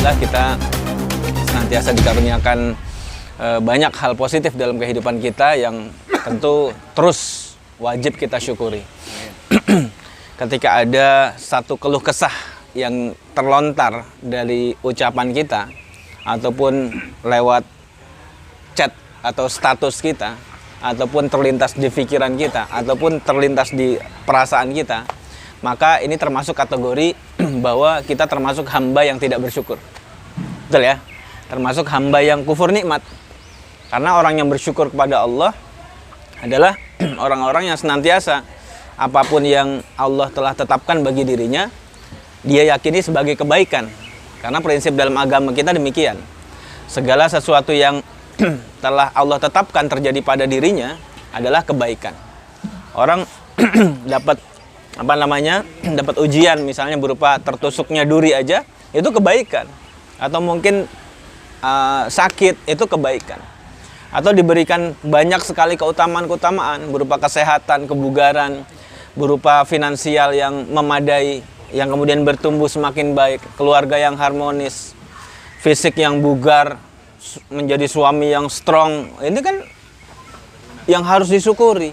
Alhamdulillah kita senantiasa dikaruniakan banyak hal positif dalam kehidupan kita yang tentu terus wajib kita syukuri. Ketika ada satu keluh kesah yang terlontar dari ucapan kita ataupun lewat chat atau status kita ataupun terlintas di pikiran kita ataupun terlintas di perasaan kita, maka ini termasuk kategori bahwa kita termasuk hamba yang tidak bersyukur. Betul ya? Termasuk hamba yang kufur nikmat. Karena orang yang bersyukur kepada Allah adalah orang-orang yang senantiasa apapun yang Allah telah tetapkan bagi dirinya, dia yakini sebagai kebaikan. Karena prinsip dalam agama kita demikian. Segala sesuatu yang telah Allah tetapkan terjadi pada dirinya adalah kebaikan. Orang dapat dapat ujian misalnya berupa tertusuknya duri aja, itu kebaikan. Atau mungkin sakit, itu kebaikan. Atau diberikan banyak sekali keutamaan berupa kesehatan, kebugaran, berupa finansial yang memadai, yang kemudian bertumbuh semakin baik, keluarga yang harmonis, fisik yang bugar, menjadi suami yang strong. Ini kan yang harus disyukuri,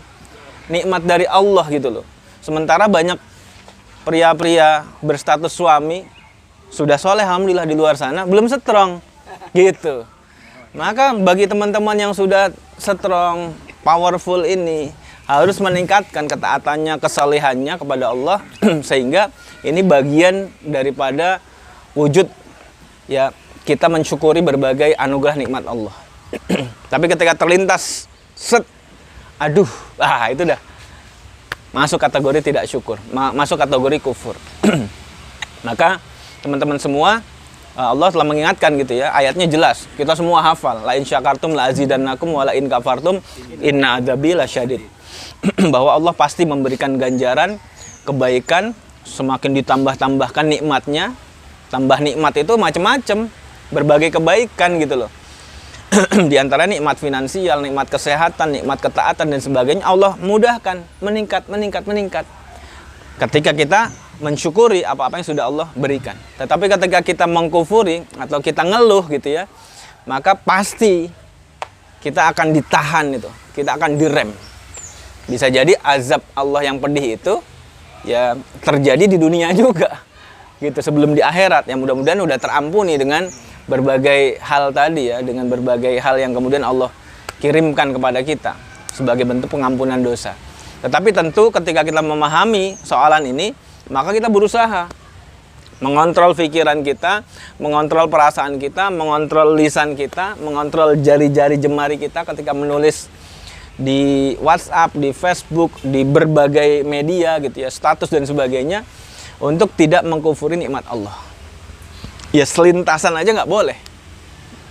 nikmat dari Allah gitu loh. Sementara banyak pria-pria berstatus suami sudah soleh alhamdulillah di luar sana belum strong gitu. Maka bagi teman-teman yang sudah strong, powerful ini harus meningkatkan ketaatannya, kesalehannya kepada Allah sehingga ini bagian daripada wujud ya kita mensyukuri berbagai anugerah nikmat Allah. Tapi ketika terlintas itu dah masuk kategori tidak syukur, masuk kategori kufur. Maka teman-teman semua, Allah telah mengingatkan gitu ya, ayatnya jelas, kita semua hafal, la in syakartum la azidannakum wa la in kafartum inna adzabi lasyadid. Bahwa Allah pasti memberikan ganjaran kebaikan, semakin ditambah-tambahkan nikmatnya. Tambah nikmat itu macam-macam, berbagai kebaikan gitu loh. Di antara nikmat finansial, nikmat kesehatan, nikmat ketaatan dan sebagainya, Allah mudahkan, meningkat. Ketika kita mensyukuri apa-apa yang sudah Allah berikan. Tetapi ketika kita mengkufuri atau kita ngeluh gitu ya, maka pasti kita akan ditahan itu, kita akan direm. Bisa jadi azab Allah yang pedih itu ya terjadi di dunia juga gitu, sebelum di akhirat. Yang mudah-mudahan udah terampuni dengan berbagai hal tadi ya, dengan berbagai hal yang kemudian Allah kirimkan kepada kita sebagai bentuk pengampunan dosa. Tetapi tentu ketika kita memahami soalan ini, maka kita berusaha mengontrol pikiran kita, mengontrol perasaan kita, mengontrol lisan kita, mengontrol jari-jari jemari kita ketika menulis di WhatsApp, di Facebook, di berbagai media gitu ya, status dan sebagainya, untuk tidak mengkufuri nikmat Allah. Ya selintasan aja nggak boleh.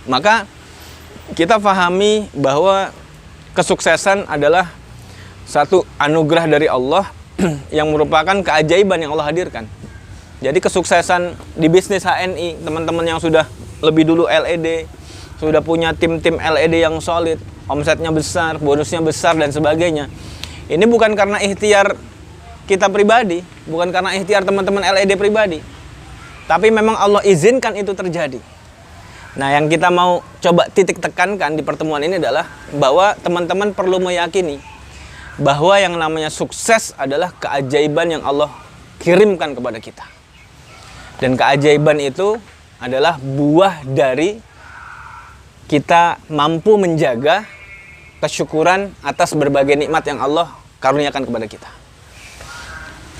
Maka kita pahami bahwa kesuksesan adalah satu anugerah dari Allah yang merupakan keajaiban yang Allah hadirkan. Jadi kesuksesan di bisnis HNI, teman-teman yang sudah lebih dulu LED, sudah punya tim-tim LED yang solid, omsetnya besar, bonusnya besar dan sebagainya. Ini bukan karena ikhtiar kita pribadi, bukan karena ikhtiar teman-teman LED pribadi. Tapi memang Allah izinkan itu terjadi. Nah, yang kita mau coba titik tekankan di pertemuan ini adalah bahwa teman-teman perlu meyakini bahwa yang namanya sukses adalah keajaiban yang Allah kirimkan kepada kita. Dan keajaiban itu adalah buah dari kita mampu menjaga kesyukuran atas berbagai nikmat yang Allah karuniakan kepada kita.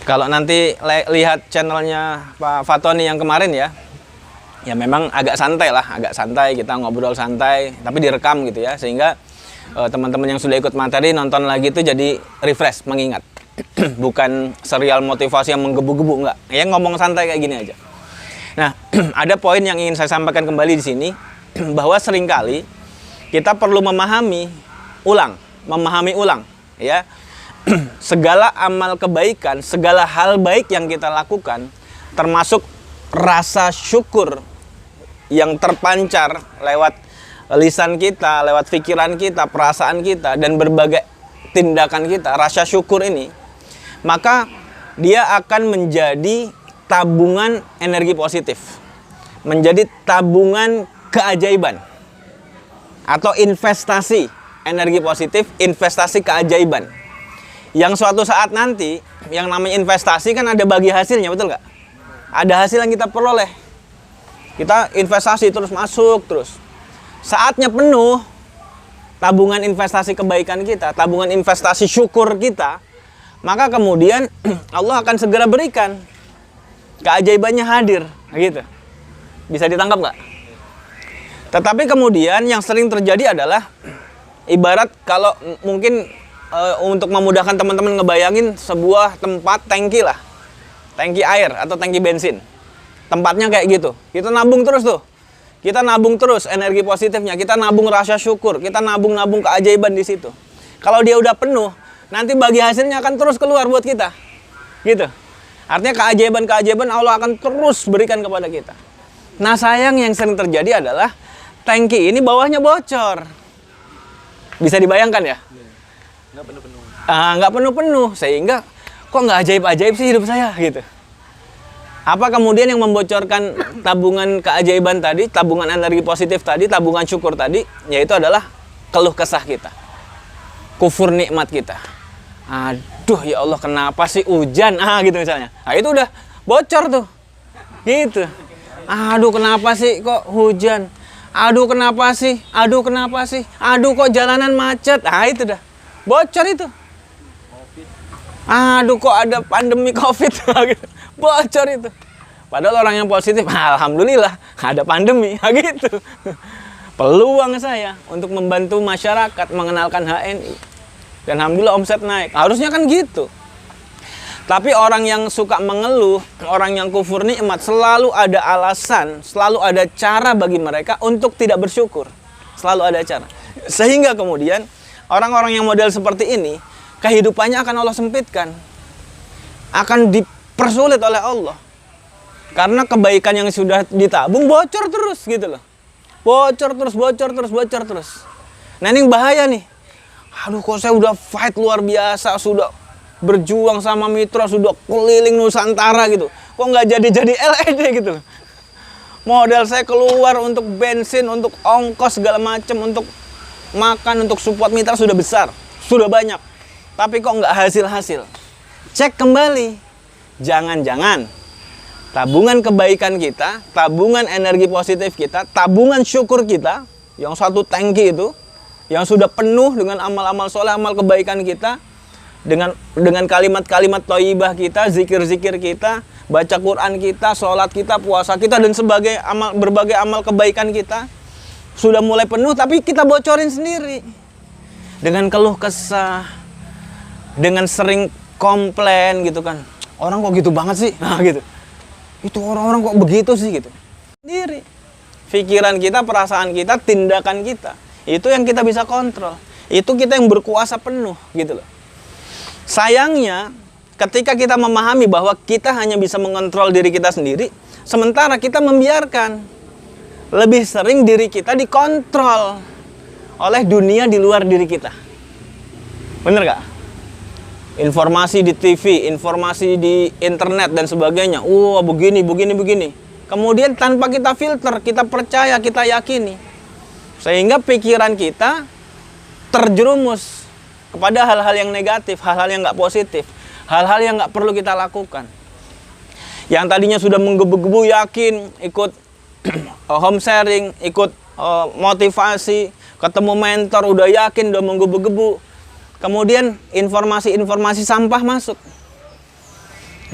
Kalau nanti lihat channelnya Pak Fatoni yang kemarin ya memang agak santai kita ngobrol santai, tapi direkam gitu ya, sehingga teman-teman yang sudah ikut materi nonton lagi itu jadi refresh, mengingat. Bukan serial motivasi yang menggebu-gebu, enggak. Ya ngomong santai kayak gini aja. Nah, ada poin yang ingin saya sampaikan kembali di sini, bahwa seringkali kita perlu memahami ulang, ya. Segala amal kebaikan, segala hal baik yang kita lakukan, termasuk rasa syukur yang terpancar lewat lisan kita, lewat pikiran kita, perasaan kita, dan berbagai tindakan kita, rasa syukur ini, maka dia akan menjadi tabungan energi positif. menjadi tabungan keajaiban atau investasi energi positif, investasi keajaiban. Yang suatu saat nanti, yang namanya investasi kan ada bagi hasilnya, betul nggak? Ada hasil yang kita peroleh. Kita investasi terus masuk terus. Saatnya penuh, tabungan investasi kebaikan kita, tabungan investasi syukur kita, maka kemudian Allah akan segera berikan. Keajaibannya hadir, gitu. Bisa ditangkap nggak? Tetapi kemudian yang sering terjadi adalah ibarat kalau mungkin untuk memudahkan teman-teman ngebayangin sebuah tempat tangki lah, tangki air atau tangki bensin. Tempatnya kayak gitu. Kita nabung terus tuh. Kita nabung terus energi positifnya. Kita nabung rasa syukur. Kita nabung keajaiban di situ. Kalau dia udah penuh, nanti bagi hasilnya akan terus keluar buat kita. Gitu. Artinya keajaiban-keajaiban Allah akan terus berikan kepada kita. Nah sayang yang sering terjadi adalah tangki ini bawahnya bocor. Bisa dibayangkan ya? Nggak penuh-penuh. Nggak penuh-penuh. Sehingga kok nggak ajaib-ajaib sih hidup saya gitu. Apa kemudian yang membocorkan tabungan keajaiban tadi, tabungan energi positif tadi, tabungan syukur tadi, yaitu adalah keluh kesah kita. Kufur nikmat kita. Aduh ya Allah kenapa sih hujan? Gitu misalnya. Nah itu udah bocor tuh. Gitu. Aduh kenapa sih kok hujan? Aduh kenapa sih? Aduh kenapa sih? Aduh kok jalanan macet? Itu dah. Bocor itu. Aduh kok ada pandemi Covid gitu. Bocor itu. Padahal orang yang positif, alhamdulillah ada pandemi gitu. Peluang saya untuk membantu masyarakat mengenalkan HNI. Dan alhamdulillah omset naik. Harusnya kan gitu. Tapi orang yang suka mengeluh, orang yang kufur nikmat, selalu ada alasan, selalu ada cara bagi mereka untuk tidak bersyukur. Selalu ada cara. Sehingga kemudian orang-orang yang model seperti ini, kehidupannya akan Allah sempitkan. Akan dipersulit oleh Allah. Karena kebaikan yang sudah ditabung bocor terus gitu loh. Bocor terus. Nah ini bahaya nih. Aduh kok saya udah fight luar biasa, sudah berjuang sama mitra, sudah keliling Nusantara gitu. Kok nggak jadi LED gitu loh. Modal saya keluar untuk bensin, untuk ongkos segala macam, untuk makan, untuk support mitra sudah besar, sudah banyak. Tapi kok nggak hasil-hasil. Cek kembali. Jangan-jangan tabungan kebaikan kita, tabungan energi positif kita, tabungan syukur kita, yang satu tangki itu, yang sudah penuh dengan amal-amal soleh, amal kebaikan kita, dengan kalimat-kalimat thayyibah kita, zikir-zikir kita, baca Quran kita, sholat kita, puasa kita, dan berbagai amal kebaikan kita sudah mulai penuh, tapi kita bocorin sendiri dengan keluh kesah, dengan sering komplain gitu kan. Orang kok gitu banget sih? Gitu. Itu orang-orang kok begitu sih gitu. Sendiri. Pikiran kita, perasaan kita, tindakan kita. Itu yang kita bisa kontrol. Itu kita yang berkuasa penuh gitu loh. Sayangnya ketika kita memahami bahwa kita hanya bisa mengontrol diri kita sendiri, sementara kita membiarkan lebih sering diri kita dikontrol oleh dunia di luar diri kita. Bener gak? Informasi di TV, informasi di internet dan sebagainya. Begini. Kemudian tanpa kita filter, kita percaya, kita yakini. Sehingga pikiran kita terjerumus kepada hal-hal yang negatif, hal-hal yang nggak positif, hal-hal yang nggak perlu kita lakukan. Yang tadinya sudah menggebu-gebu yakin, ikut home sharing, ikut motivasi, ketemu mentor, udah yakin, udah menggebu-gebu. Kemudian informasi-informasi sampah masuk.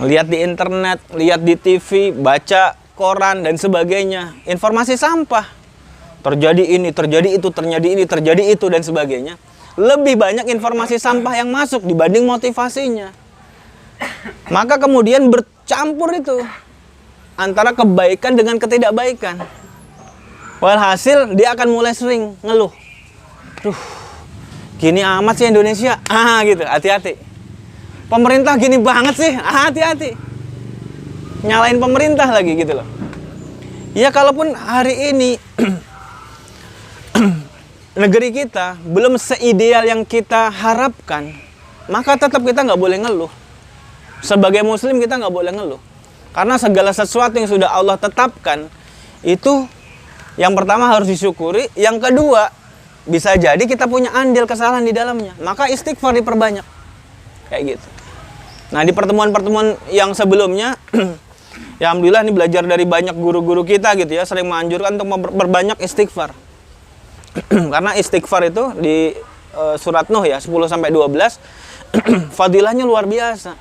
Lihat di internet, lihat di TV, baca koran dan sebagainya. Informasi sampah. Terjadi ini, terjadi itu, terjadi itu dan sebagainya. Lebih banyak informasi sampah yang masuk dibanding motivasinya. Maka kemudian bercampur itu antara kebaikan dengan ketidakbaikan. Walhasil dia akan mulai sering ngeluh. Gini amat sih Indonesia. Gitu, hati-hati. Pemerintah gini banget sih. Hati-hati. Nyalain pemerintah lagi gitu loh. Ya kalaupun hari ini negeri kita belum seideal yang kita harapkan, maka tetap kita nggak boleh ngeluh. Sebagai muslim kita nggak boleh ngeluh. Karena segala sesuatu yang sudah Allah tetapkan, Itu yang pertama harus disyukuri. Yang kedua, bisa jadi kita punya andil kesalahan di dalamnya. Maka istighfar diperbanyak. Kayak gitu. Nah, di pertemuan-pertemuan yang sebelumnya, ya alhamdulillah ini belajar dari banyak guru-guru kita gitu ya, sering menganjurkan untuk memperbanyak istighfar. Karena istighfar itu di surat Nuh ya, 10-12, fadilahnya luar biasa.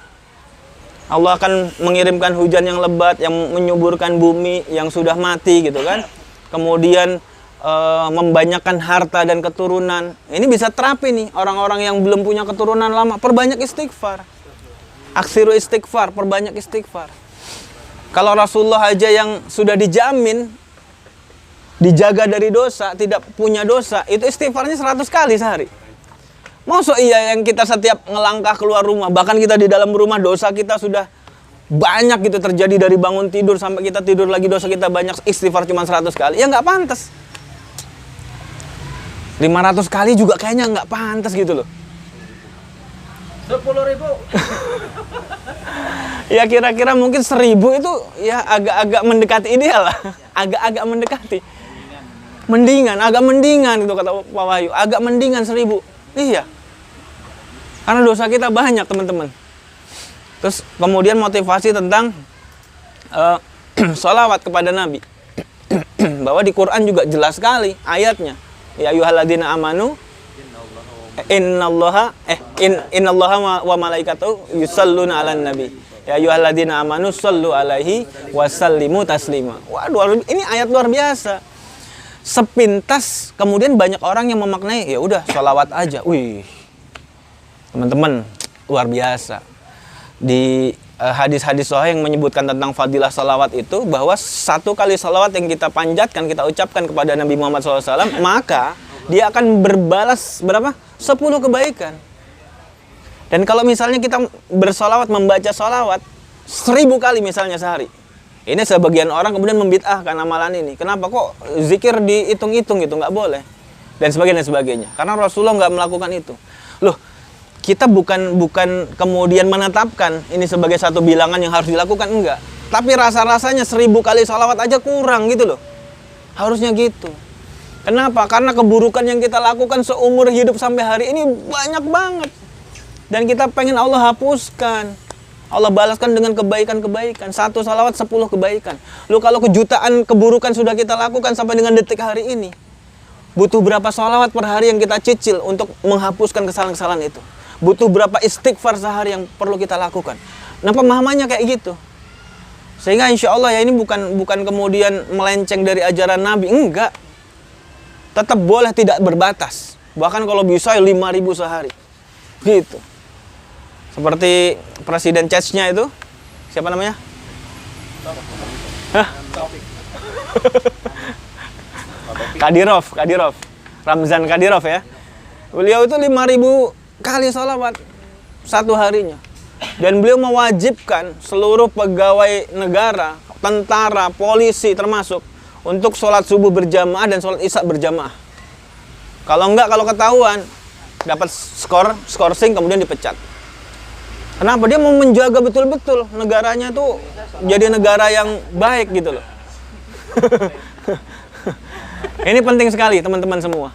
Allah akan mengirimkan hujan yang lebat, yang menyuburkan bumi yang sudah mati gitu kan. Kemudian membanyakkan harta dan keturunan. Ini bisa terapi nih orang-orang yang belum punya keturunan lama. Perbanyak istighfar. Aksiru istighfar, perbanyak istighfar. Kalau Rasulullah aja yang sudah dijamin dijaga dari dosa, tidak punya dosa, itu istighfarnya 100 kali sehari. Masa iya yang kita setiap ngelangkah keluar rumah, bahkan kita di dalam rumah dosa kita sudah banyak gitu terjadi dari bangun tidur sampai kita tidur lagi dosa kita banyak, istighfar cuma 100 kali. Ya nggak pantas. 500 kali juga kayaknya nggak pantas gitu loh. 10.000. Ya kira-kira mungkin 1.000 itu ya agak-agak mendekati ideal lah. Agak-agak mendekati. Agak mendingan gitu kata Pak Wahyu. Agak mendingan 1.000. Iya. Karena dosa kita banyak teman-teman. Terus kemudian motivasi tentang sholawat kepada Nabi. Bahwa di Quran juga jelas sekali ayatnya. Ya ayyuhalladzina amanu innallaha wa malaikatahu yusalluna 'alan nabi. Ya ayyuhalladzina amanu shallu 'alaihi wa sallimu taslima. Waduh, ini ayat luar biasa. Sepintas kemudian banyak orang yang memaknai ya udah sholawat aja. Wih. Teman-teman, luar biasa. Di hadis-hadis sahih yang menyebutkan tentang fadilah sholawat itu bahwa 1 kali sholawat yang kita panjatkan, kita ucapkan kepada Nabi Muhammad SAW, maka dia akan berbalas berapa? 10 kebaikan. Dan kalau misalnya kita bersolawat, membaca solawat 1000 kali misalnya sehari, ini sebagian orang kemudian membid'ahkan amalan ini. Kenapa kok zikir dihitung-hitung gitu? Nggak boleh. Dan sebagainya. Karena Rasulullah nggak melakukan itu. Loh, kita bukan kemudian menetapkan ini sebagai satu bilangan yang harus dilakukan, enggak. Tapi rasa-rasanya 1000 kali solawat aja kurang gitu loh. Harusnya gitu. Kenapa? Karena keburukan yang kita lakukan seumur hidup sampai hari ini banyak banget. Dan kita pengen Allah hapuskan. Allah balaskan dengan kebaikan-kebaikan. 1 salawat 10 kebaikan. Loh, kalau kejutaan keburukan sudah kita lakukan sampai dengan detik hari ini, butuh berapa salawat per hari yang kita cicil untuk menghapuskan kesalahan-kesalahan itu? Butuh berapa istighfar sehari yang perlu kita lakukan? Nah, pemahamannya kayak gitu. Sehingga insya Allah ya ini bukan kemudian melenceng dari ajaran Nabi. Enggak. Tetap boleh tidak berbatas. Bahkan kalau bisa 5.000 sehari. Gitu. Seperti Presiden Czechnya itu. Siapa namanya? Hah? Kadyrov. Ramzan Kadyrov ya. Beliau itu 5.000 kali sholawat 1 harinya. Dan beliau mewajibkan seluruh pegawai negara, tentara, polisi termasuk, untuk sholat subuh berjamaah dan sholat isya berjamaah. Kalau enggak, kalau ketahuan, dapat skorsing kemudian dipecat. Kenapa? Dia mau menjaga betul-betul negaranya tuh jadi negara yang baik gitu loh. Ini penting sekali teman-teman semua.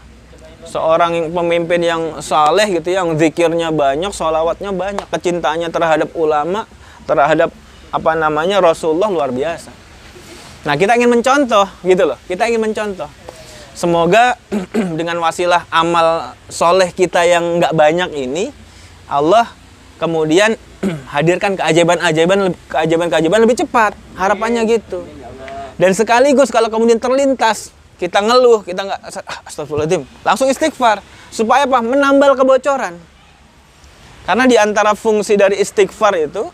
Seorang pemimpin yang saleh gitu, yang zikirnya banyak, sholawatnya banyak, kecintaannya terhadap ulama, terhadap Rasulullah luar biasa. Nah, kita ingin mencontoh gitu loh. Kita ingin mencontoh. Semoga dengan wasilah amal soleh kita yang nggak banyak ini, Allah kemudian hadirkan keajaiban lebih cepat. Harapannya gitu. Dan sekaligus kalau kemudian terlintas, kita ngeluh, kita nggak, astagfirullahaladzim, langsung istighfar. Supaya apa? Menambal kebocoran. Karena di antara fungsi dari istighfar itu,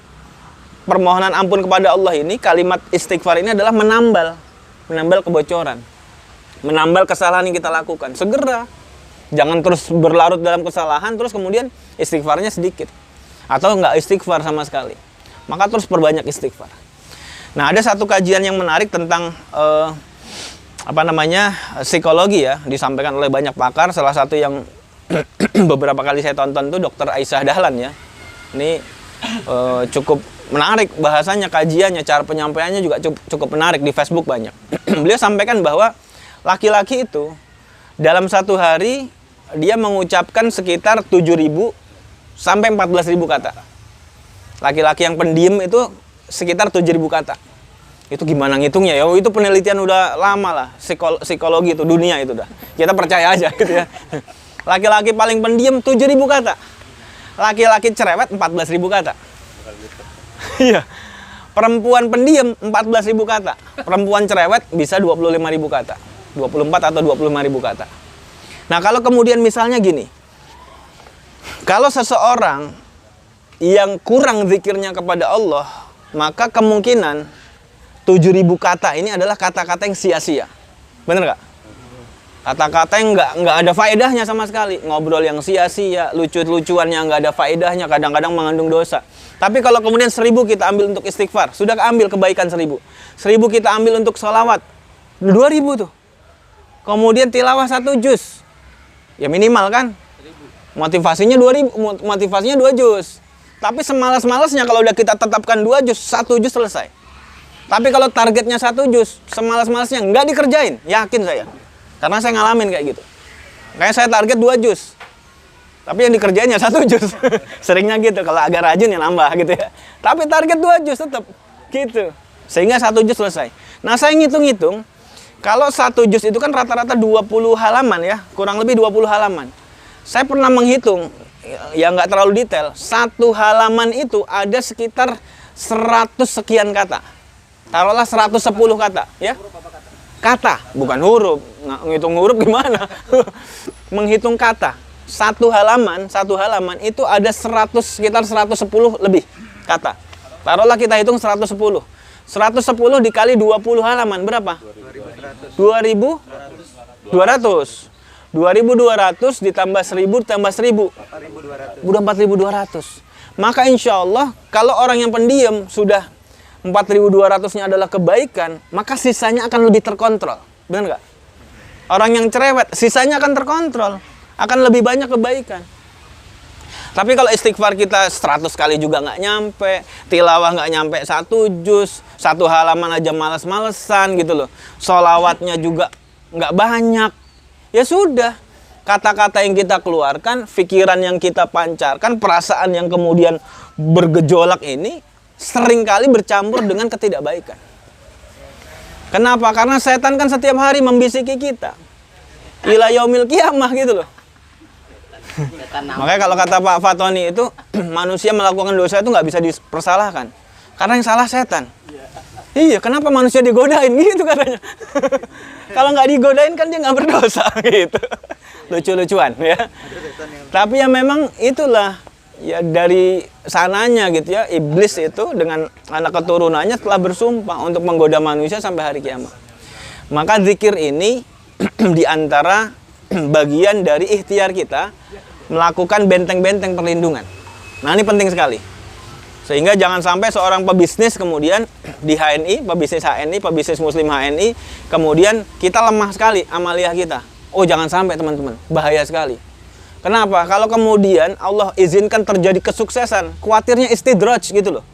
permohonan ampun kepada Allah ini, kalimat istighfar ini adalah menambal kebocoran, menambal kesalahan yang kita lakukan. Segera, jangan terus berlarut dalam kesalahan, terus kemudian istighfarnya sedikit, atau nggak istighfar sama sekali. Maka terus perbanyak istighfar. Nah, ada satu kajian yang menarik tentang psikologi ya, disampaikan oleh banyak pakar. Salah satu yang beberapa kali saya tonton tuh Dr. Aisyah Dahlan ya. Ini cukup menarik bahasanya, kajiannya, cara penyampaiannya juga cukup menarik, di Facebook banyak. Beliau sampaikan bahwa laki-laki itu dalam satu hari dia mengucapkan sekitar 7.000 sampai 14.000 kata. Laki-laki yang pendiam itu sekitar 7.000 kata. Itu gimana ngitungnya ya? Itu penelitian udah lama lah, psikologi itu, dunia itu dah. Kita percaya aja gitu ya. Laki-laki paling pendiam 7.000 kata. Laki-laki cerewet 14.000 kata. Iya. Perempuan pendiam 14.000 kata. Perempuan cerewet bisa 25.000 kata. 24 atau 25.000 kata. Nah, kalau kemudian misalnya gini. Kalau seseorang yang kurang zikirnya kepada Allah, maka kemungkinan 7.000 kata ini adalah kata-kata yang sia-sia. Bener nggak? Kata-kata yang nggak ada faedahnya sama sekali. Ngobrol yang sia-sia, lucu-lucuan yang nggak ada faedahnya, kadang-kadang mengandung dosa. Tapi kalau kemudian 1.000 kita ambil untuk istighfar, sudah keambil kebaikan 1.000. 1.000 kita ambil untuk sholawat, 2.000 tuh. Kemudian tilawah 1 juz. Ya minimal kan? Motivasinya 2.000, motivasinya 2 juz. Tapi semalas-malasnya kalau udah kita tetapkan 2 juz, 1 juz selesai. Tapi kalau targetnya 1 juz, semalas-malasnya nggak dikerjain, yakin saya. Karena saya ngalamin kayak gitu. Kayak saya target 2 juz. Tapi yang dikerjainnya 1 juz. Seringnya gitu, kalau agak rajin ya nambah gitu ya. Tapi target 2 juz tetap gitu. Sehingga 1 juz selesai. Nah, saya ngitung-ngitung, kalau 1 juz itu kan rata-rata 20 halaman ya, kurang lebih 20 halaman. Saya pernah menghitung, ya nggak terlalu detail, 1 halaman itu ada sekitar 100 sekian kata. Taruhlah 110 kata, ya. Kata, bukan huruf. Ngitung huruf gimana? Menghitung kata. Satu halaman itu ada sekitar 110 lebih kata. Taruhlah kita hitung 110. 110 dikali 20 halaman berapa? 2.200. 2.200 ditambah 1.000 ditambah 1.000. Udah 4.200. Maka insya Allah kalau orang yang pendiam sudah 4.200-nya adalah kebaikan, maka sisanya akan lebih terkontrol. Benar nggak? Orang yang cerewet, sisanya akan terkontrol. Akan lebih banyak kebaikan. Tapi kalau istighfar kita 100 kali juga nggak nyampe, tilawah nggak nyampe 1 juz, 1 halaman aja males-malesan gitu loh. Sholawatnya juga nggak banyak. Ya sudah, kata-kata yang kita keluarkan, pikiran yang kita pancarkan, perasaan yang kemudian bergejolak ini, seringkali bercampur dengan ketidakbaikan. Kenapa? Karena setan kan setiap hari membisiki kita. Ila yaumil qiyamah gitu loh. Makanya kalau kata Pak Fatoni itu, manusia melakukan dosa itu nggak bisa dipersalahkan. Karena yang salah setan. Iya, kenapa manusia digodain gitu katanya. Kalau nggak digodain kan dia nggak berdosa gitu. Lucu-lucuan ya. Tapi ya memang itulah. Ya dari sananya gitu ya, iblis itu dengan anak keturunannya telah bersumpah untuk menggoda manusia sampai hari kiamat. Maka zikir ini diantara bagian dari ikhtiar kita melakukan benteng-benteng perlindungan. Nah ini penting sekali. Sehingga jangan sampai seorang pebisnis kemudian di HNI, pebisnis muslim HNI, kemudian kita lemah sekali amaliyah kita. Oh jangan sampai teman-teman, bahaya sekali. Kenapa? Kalau kemudian Allah izinkan terjadi kesuksesan, khawatirnya istidraj gitu loh.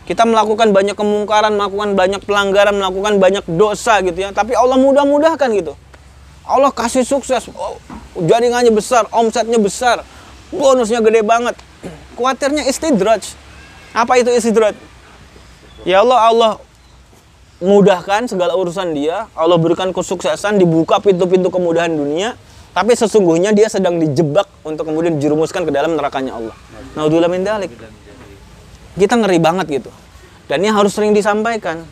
Kita melakukan banyak kemungkaran, melakukan banyak pelanggaran, melakukan banyak dosa gitu ya. Tapi Allah mudah-mudahkan gitu. Allah kasih sukses, jaringannya besar, omsetnya besar, bonusnya gede banget. Khawatirnya istidraj. Apa itu istidraj? Ya Allah mudahkan segala urusan dia, Allah berikan kesuksesan, dibuka pintu-pintu kemudahan dunia. Tapi sesungguhnya dia sedang dijebak untuk kemudian dijerumuskan ke dalam nerakanya Allah. Naudzubillah min dzalik. Kita ngeri banget gitu. Dan ini harus sering disampaikan.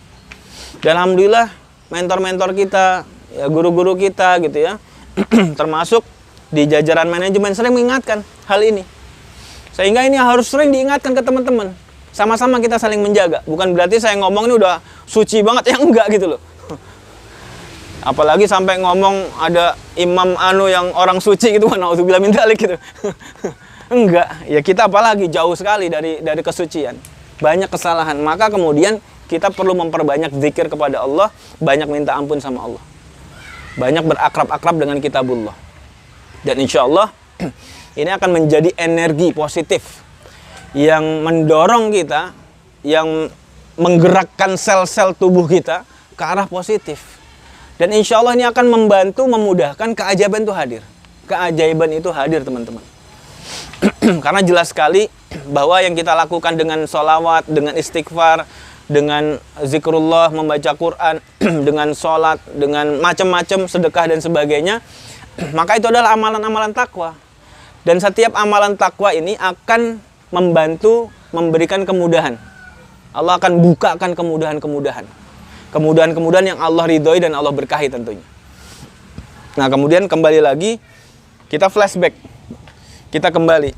Dan alhamdulillah mentor-mentor kita, ya guru-guru kita gitu ya, termasuk di jajaran manajemen sering mengingatkan hal ini. Sehingga ini harus sering diingatkan ke teman-teman. Sama-sama kita saling menjaga. Bukan berarti saya ngomong ini udah suci banget, ya enggak gitu loh. Apalagi sampai ngomong ada imam yang orang suci gitu, naudzubillah min dzalik gitu. Enggak, ya kita apalagi jauh sekali dari kesucian. Banyak kesalahan, maka kemudian kita perlu memperbanyak zikir kepada Allah, banyak minta ampun sama Allah. Banyak berakrab-akrab dengan kitabullah. Dan insya Allah ini akan menjadi energi positif yang mendorong kita yang menggerakkan sel-sel tubuh kita ke arah positif. Dan insya Allah ini akan membantu, memudahkan keajaiban itu hadir. Keajaiban itu hadir, teman-teman. Karena jelas sekali bahwa yang kita lakukan dengan sholawat, dengan istighfar, dengan zikrullah, membaca Quran, dengan sholat, dengan macam-macam sedekah dan sebagainya, maka itu adalah amalan-amalan takwa. Dan setiap amalan takwa ini akan membantu, memberikan kemudahan. Allah akan bukakan kemudahan-kemudahan. Kemudahan-kemudahan yang Allah ridhoi dan Allah berkahi tentunya. Nah, kemudian kembali lagi, kita flashback. Kita kembali.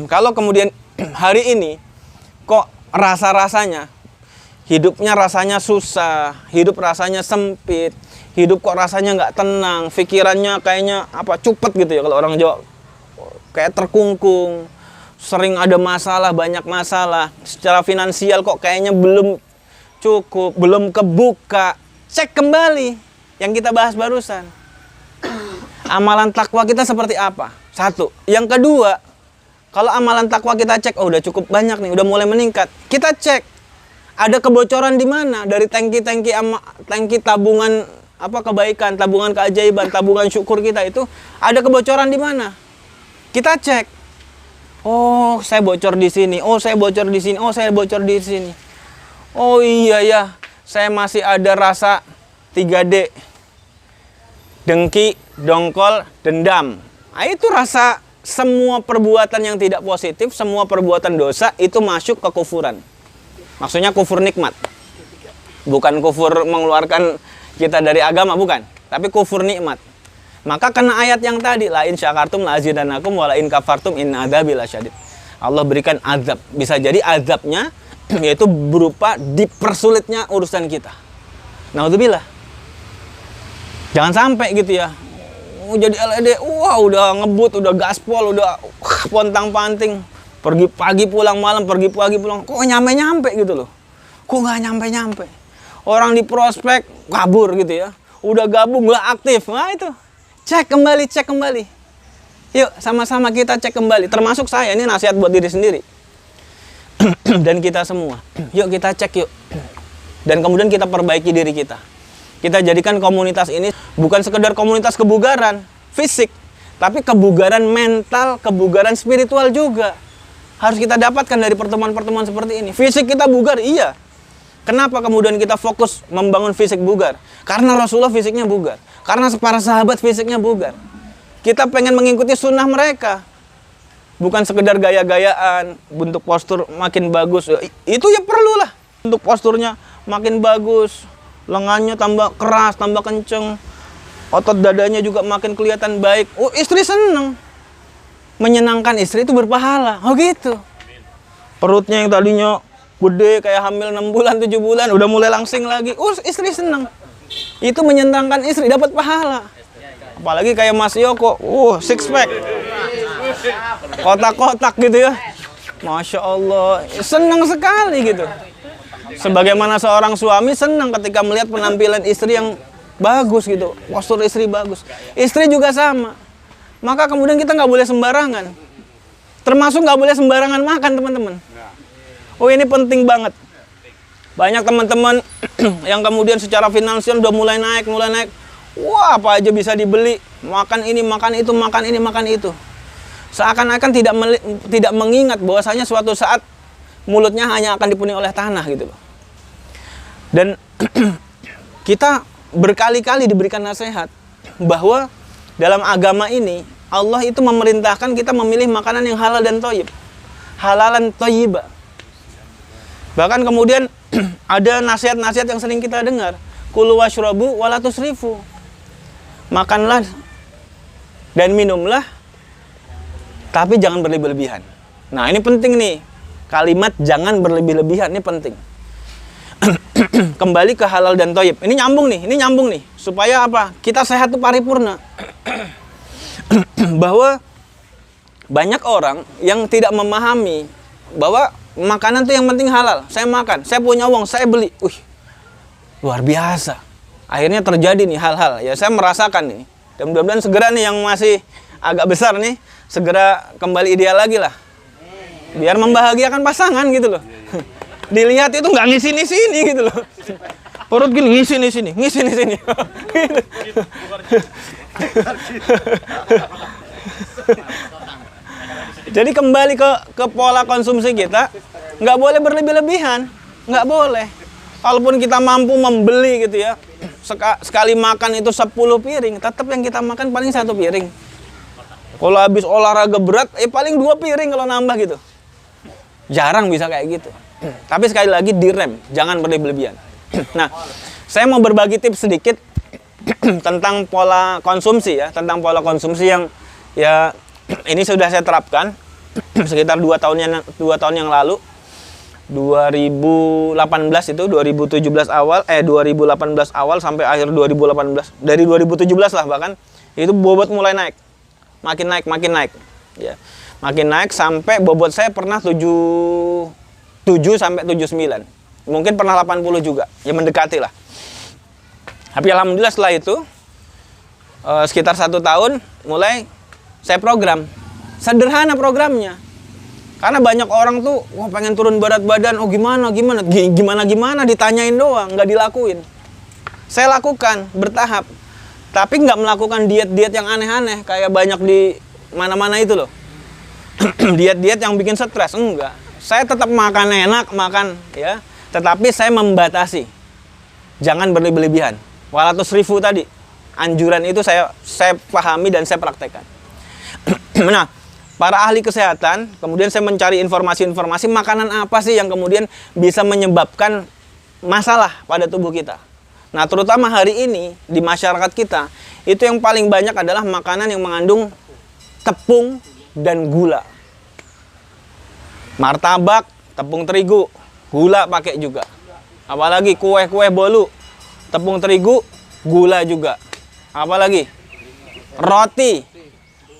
Kalau kemudian hari ini, kok rasa-rasanya, hidupnya rasanya susah, hidup rasanya sempit, hidup kok rasanya nggak tenang, pikirannya kayaknya cupet gitu ya kalau orang Jawa, kayak terkungkung, sering ada masalah, banyak masalah, secara finansial kok kayaknya belum cukup, belum kebuka. Cek kembali yang kita bahas barusan. Amalan takwa kita seperti apa? Satu. Yang kedua, kalau amalan takwa kita cek, udah cukup banyak nih, udah mulai meningkat. Kita cek, ada kebocoran di mana dari tangki tabungan kebaikan, tabungan keajaiban, tabungan syukur kita itu ada kebocoran di mana? Kita cek. Oh, saya bocor di sini. Oh, saya bocor di sini. Oh, saya bocor di sini. Oh iya ya, saya masih ada rasa 3D. Dengki, dongkol, dendam. Nah, itu rasa semua perbuatan yang tidak positif, semua perbuatan dosa itu masuk ke kufuran. Maksudnya kufur nikmat. Bukan kufur mengeluarkan kita dari agama, bukan. Tapi kufur nikmat. Maka kena ayat yang tadi, la in syakartum la azidannakum wa la in kafartum inna adzabi lasyadid. Allah berikan azab. Bisa jadi azabnya yaitu berupa dipersulitnya urusan kita. Naudzubillah. Jangan sampai gitu ya. Jadi LED, wah udah ngebut, udah gaspol, udah pontang-panting. Pergi pagi pulang malam, pergi pagi pulang. Kok nyampe-nyampe gitu loh. Kok nggak nyampe-nyampe. Orang di prospek kabur gitu ya. Udah gabung nggak aktif. Nah itu. Cek kembali. Yuk sama-sama kita cek kembali. Termasuk saya, ini nasihat buat diri sendiri. Dan kita semua. Yuk kita cek yuk. Dan kemudian kita perbaiki diri kita. Kita jadikan komunitas ini bukan sekedar komunitas kebugaran fisik, tapi kebugaran mental, kebugaran spiritual juga. Harus kita dapatkan dari pertemuan-pertemuan seperti ini. Fisik kita bugar, iya. Kenapa kemudian kita fokus membangun fisik bugar? Karena Rasulullah fisiknya bugar. Karena para sahabat fisiknya bugar. Kita pengen mengikuti sunnah mereka. Bukan sekedar gaya-gayaan, bentuk postur makin bagus. Itu ya perlulah. Bentuk posturnya makin bagus. Lengannya tambah keras, tambah kenceng. Otot dadanya juga makin kelihatan baik. Oh, istri seneng. Menyenangkan istri itu berpahala. Oh gitu. Perutnya yang tadinya gede kayak hamil 6 bulan, 7 bulan. Udah mulai langsing lagi. Oh, istri seneng. Itu menyenangkan istri, dapat pahala. Apalagi kayak Mas Yoko. Six pack. Kotak-kotak gitu ya. Masya Allah. Senang sekali gitu. Sebagaimana seorang suami senang ketika melihat penampilan istri yang bagus gitu, postur istri bagus. Istri juga sama. Maka kemudian kita nggak boleh sembarangan. Termasuk nggak boleh sembarangan makan, teman-teman. Oh, ini penting banget. Banyak teman-teman yang kemudian secara finansial udah mulai naik. Wah, apa aja bisa dibeli. Makan ini, makan itu, makan ini, makan itu. Seakan-akan tidak mengingat bahwasanya suatu saat mulutnya hanya akan dipenuhi oleh tanah gitu loh. Dan kita berkali-kali diberikan nasihat bahwa dalam agama ini Allah itu memerintahkan kita memilih makanan yang halal dan thayyib. Halalan thayyiba. Bahkan kemudian ada nasihat-nasihat yang sering kita dengar. Kulu washrabu wala tusrifu. Makanlah dan minumlah tapi jangan berlebih-lebihan. Nah, ini penting nih. Kalimat jangan berlebih-lebihan ini penting. Kembali ke halal dan thayyib. Ini nyambung nih. Supaya apa? Kita sehat tuh paripurna. Bahwa banyak orang yang tidak memahami bahwa makanan tuh yang penting halal. Saya makan, saya punya uang, saya beli. Luar biasa. Akhirnya terjadi nih hal-hal. Ya saya merasakan nih. Dan mudah-mudahan segera nih yang masih agak besar nih, segera kembali ideal lagi lah. Biar membahagiakan pasangan gitu loh. Dilihat itu nggak ngisi-sini gitu loh. Perut gini ngisi-sini. Gitu. Jadi kembali ke pola konsumsi kita, nggak boleh berlebih-lebihan, nggak boleh. Kalaupun kita mampu membeli gitu ya, sekali makan itu 10 piring, tetap yang kita makan paling 1 piring. Kalau habis olahraga berat, paling 2 piring kalau nambah gitu. Jarang bisa kayak gitu. Tapi sekali lagi direm, jangan berlebih-lebihan. Nah, saya mau berbagi tips sedikit tentang pola konsumsi ya, tentang pola konsumsi yang ya ini sudah saya terapkan sekitar 2 tahun yang lalu. 2018 itu 2018 awal sampai akhir 2018. Dari 2017 lah bahkan itu bobot mulai naik. Makin naik ya. Makin naik sampai bobot saya pernah 77 sampai 79. Mungkin pernah 80 juga. Ya mendekati lah. Tapi alhamdulillah setelah itu sekitar 1 tahun mulai saya program. Sederhana programnya. Karena banyak orang tuh, wah pengen turun berat badan, oh gimana ditanyain doang, nggak dilakuin. Saya lakukan bertahap, tapi nggak melakukan diet-diet yang aneh-aneh kayak banyak di mana-mana itu loh. Diet-diet yang bikin stres, enggak. Saya tetap makan enak, ya, tetapi saya membatasi. Jangan berlebihan. Walatus rifu tadi, anjuran itu saya pahami dan saya praktekkan. Nah, para ahli kesehatan, kemudian saya mencari informasi-informasi makanan apa sih yang kemudian bisa menyebabkan masalah pada tubuh kita. Nah, terutama hari ini di masyarakat kita, itu yang paling banyak adalah makanan yang mengandung tepung dan gula. Martabak, tepung terigu, gula pakai juga. Apalagi kue-kue bolu, tepung terigu, gula juga. Apalagi roti,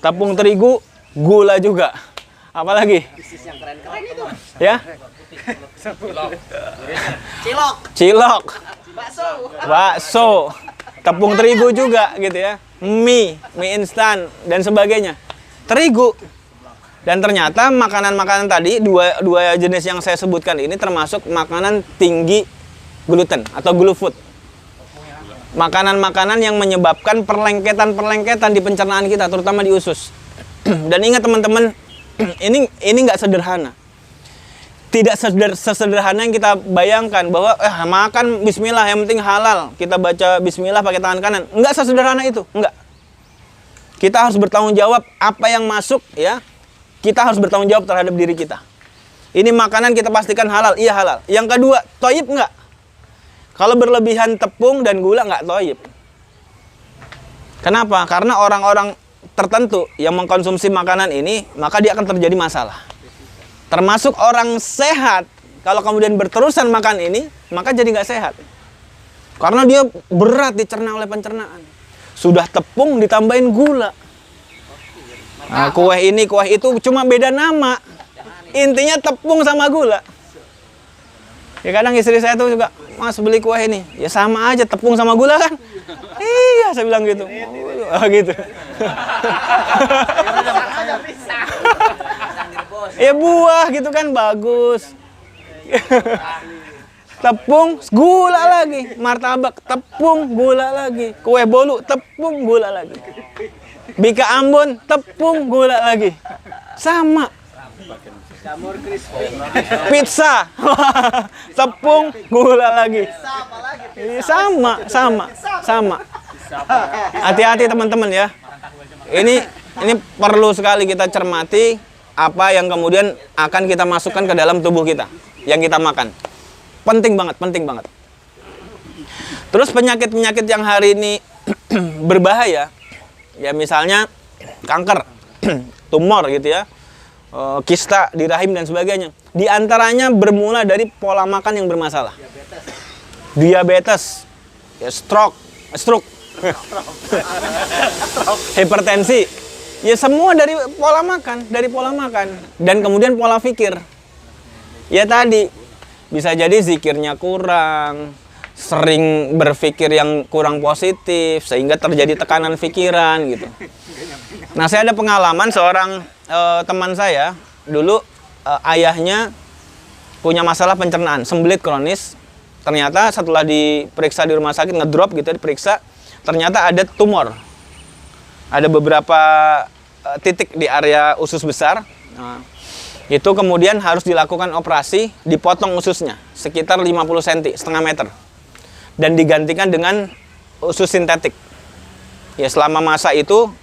tepung terigu, gula juga. Apalagi? Bisnis yang keren-keren itu. Ya? Cilok. Bakso. Tepung terigu juga gitu ya. Mie instan dan sebagainya. Terigu. Dan ternyata makanan-makanan tadi dua jenis yang saya sebutkan ini termasuk makanan tinggi gluten atau GluFood. Makanan-makanan yang menyebabkan perlengketan di pencernaan kita, terutama di usus. Dan ingat teman-teman, ini nggak sederhana. Tidak sesederhana yang kita bayangkan bahwa makan bismillah yang penting halal. Kita baca bismillah pakai tangan kanan. Nggak sesederhana itu, nggak. Kita harus bertanggung jawab apa yang masuk ya. Kita harus bertanggung jawab terhadap diri kita. Ini makanan kita pastikan halal, iya halal. Yang kedua, toyib nggak? Kalau berlebihan tepung dan gula nggak toyib. Kenapa? Karena orang-orang tertentu yang mengkonsumsi makanan ini, maka dia akan terjadi masalah. Termasuk orang sehat, kalau kemudian berterusan makan ini, maka jadi nggak sehat. Karena dia berat dicerna oleh pencernaan. Sudah tepung ditambahin gula. Nah, kue ini, kue itu cuma beda nama. Intinya tepung sama gula. Ya kadang istri saya tuh juga, Mas beli kue ini. Ya sama aja tepung sama gula kan. Iya, saya bilang gitu. Oh, gitu. Ya buah gitu kan bagus. Tepung, gula lagi. Martabak, tepung, gula lagi. Kue bolu, tepung, gula lagi. Bika Ambon, tepung, gula lagi. Sama. Pizza, tepung, gula lagi. Sama. Hati-hati teman-teman ya. Ini perlu sekali kita cermati apa yang kemudian akan kita masukkan ke dalam tubuh kita yang kita makan. Penting banget. Terus penyakit-penyakit yang hari ini berbahaya, ya misalnya kanker, tumor gitu ya, kista di rahim dan sebagainya. Di antaranya bermula dari pola makan yang bermasalah. Diabetes, ya stroke, hipertensi, ya semua dari pola makan, dan kemudian pola pikir. Ya tadi bisa jadi zikirnya kurang, sering berpikir yang kurang positif sehingga terjadi tekanan pikiran gitu. Nah, saya ada pengalaman seorang teman saya dulu ayahnya punya masalah pencernaan, sembelit kronis. Ternyata setelah diperiksa di rumah sakit, ngedrop gitu, diperiksa, ternyata ada tumor. Ada beberapa titik di area usus besar. Nah, itu kemudian harus dilakukan operasi, dipotong ususnya sekitar 50 cm, setengah meter. Dan digantikan dengan usus sintetik. Ya selama masa itu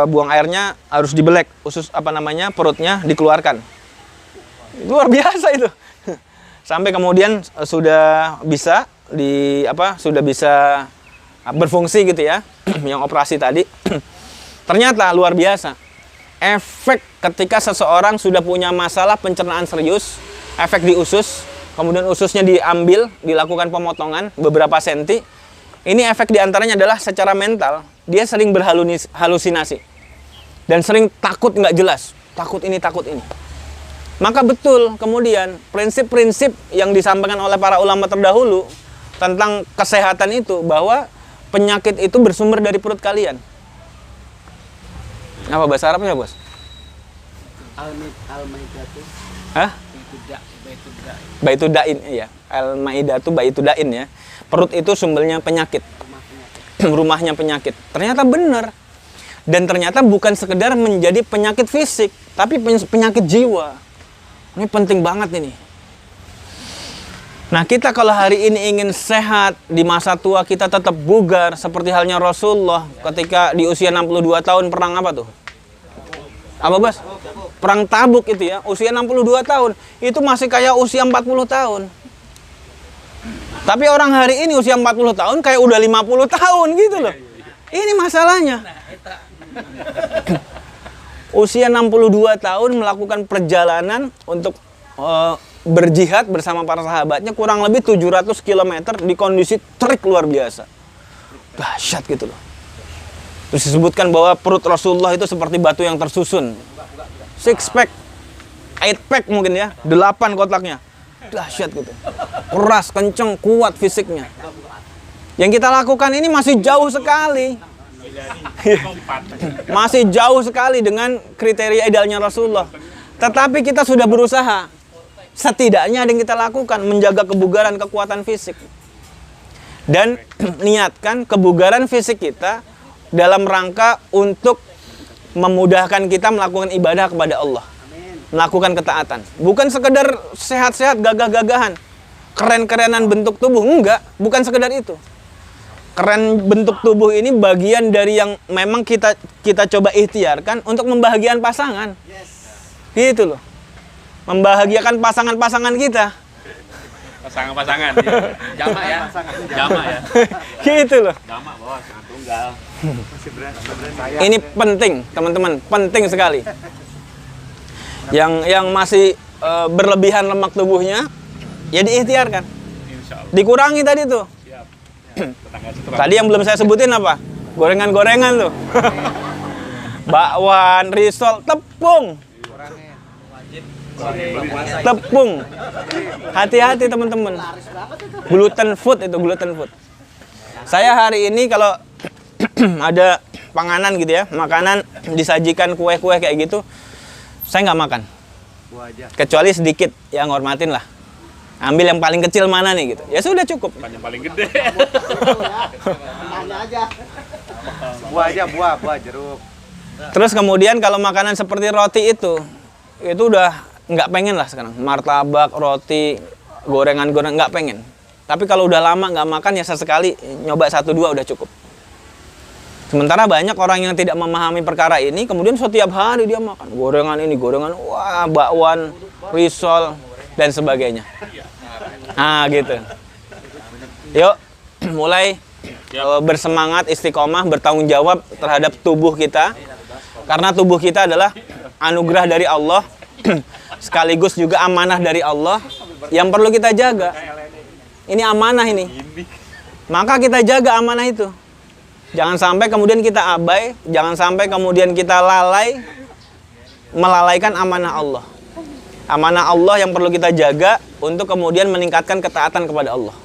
buang airnya harus dibelek, usus perutnya dikeluarkan. Luar biasa itu. Sampai kemudian sudah bisa berfungsi gitu ya, yang operasi tadi. Ternyata luar biasa. Efek ketika seseorang sudah punya masalah pencernaan serius, efek di usus, kemudian ususnya diambil, dilakukan pemotongan beberapa senti. Ini efek diantaranya adalah secara mental, dia sering berhalusinasi. Dan sering takut nggak jelas, takut ini, takut ini. Maka betul kemudian prinsip-prinsip yang disampaikan oleh para ulama terdahulu tentang kesehatan itu, bahwa penyakit itu bersumber dari perut kalian. Apa bahasa Arabnya, Bos? Al-Maidatu. Hah? Baitudain, iya. Al-Maidatu Baitudain ya. Perut itu sumbernya penyakit. Rumahnya penyakit. Ternyata benar. Dan ternyata bukan sekedar menjadi penyakit fisik, tapi penyakit jiwa. Ini penting banget ini. Nah, kita kalau hari ini ingin sehat, di masa tua kita tetap bugar, seperti halnya Rasulullah ketika di usia 62 tahun perang apa tuh? Apa, Bas? Perang Tabuk itu ya, usia 62 tahun. Itu masih kayak usia 40 tahun. Tapi orang hari ini usia 40 tahun kayak udah 50 tahun gitu loh. Ini masalahnya. Usia 62 tahun melakukan perjalanan untuk berjihad bersama para sahabatnya kurang lebih 700 km di kondisi terik luar biasa. Dahsyat gitu loh. Terus disebutkan bahwa perut Rasulullah itu seperti batu yang tersusun. 6 pack, 8 pack mungkin ya, 8 kotaknya. Dahsyat gitu. Keras, kenceng, kuat fisiknya. Yang kita lakukan ini masih jauh sekali. Masih jauh sekali dengan kriteria idealnya Rasulullah. Tetapi kita sudah berusaha. Setidaknya ada yang kita lakukan, menjaga kebugaran, kekuatan fisik. Dan niatkan kebugaran fisik kita dalam rangka untuk memudahkan kita melakukan ibadah kepada Allah. Melakukan ketaatan. Bukan sekedar sehat-sehat, gagah-gagahan, keren-kerenan bentuk tubuh. Enggak, bukan sekedar itu. Keren bentuk tubuh ini bagian dari yang memang kita coba ikhtiarkan untuk membahagiakan pasangan. Gitu loh. Membahagiakan pasangan-pasangan kita. Pasangan-pasangan. Jamak ya. Jamak ya. Gitu loh. Jamak bawah sangat tunggal. Ini penting, teman-teman, penting sekali. Yang masih berlebihan lemak tubuhnya, ya diikhtiarkan. Insyaallah. Dikurangi tadi tuh. Siap. Tadi yang belum saya sebutin apa? Gorengan-gorengan tuh. Bakwan, risol, tepung. Tepung. Hati-hati teman-teman. Gluten food itu, gluten food. Saya hari ini kalau ada panganan gitu ya, makanan disajikan kue-kue kayak gitu, saya nggak makan. Kecuali sedikit, ya ngormatin lah. Ambil yang paling kecil mana nih gitu. Ya sudah cukup. Yang paling gede. Buah jeruk. Terus kemudian kalau makanan seperti roti itu udah nggak pengen lah sekarang. Martabak, roti, gorengan-gorengan nggak pengen. Tapi kalau udah lama nggak makan ya sesekali nyoba 1-2 udah cukup. Sementara banyak orang yang tidak memahami perkara ini, kemudian setiap hari dia makan gorengan ini, gorengan, wah, bakwan, risol, dan sebagainya. Ah gitu. Yuk, mulai bersemangat, istiqomah, bertanggung jawab terhadap tubuh kita. Karena tubuh kita adalah anugerah dari Allah, sekaligus juga amanah dari Allah yang perlu kita jaga. Ini amanah ini. Maka kita jaga amanah itu. Jangan sampai kemudian kita abai, jangan sampai kemudian kita lalai, melalaikan amanah Allah. Amanah Allah yang perlu kita jaga untuk kemudian meningkatkan ketaatan kepada Allah.